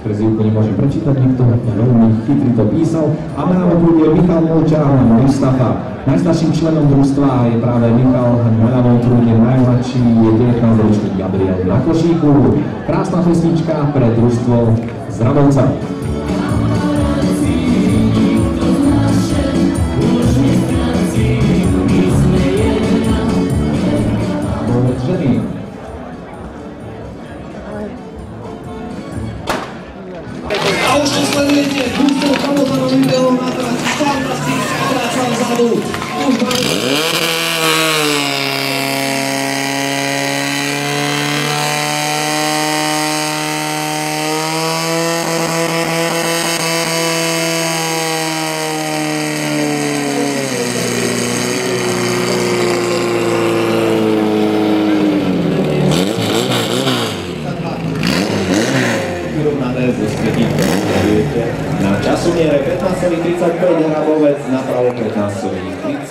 Prezývku nemôžem prečítať, nikto veľmi chytrý to písal. A mená je Michal Molčák, Mustafa. Najstarším členom družstva je práve Michal, mená je najmladší je 19-ročný Gabriel na košíku. Krásna pesnička pre družstvo z Radovca. Ženy. A už to sledujete, družstvo Kamozanov videom na teraz fantasticky kráča vzadu. Už máme... Na časomiere 15:35 Hrabovec, napravo 15:30.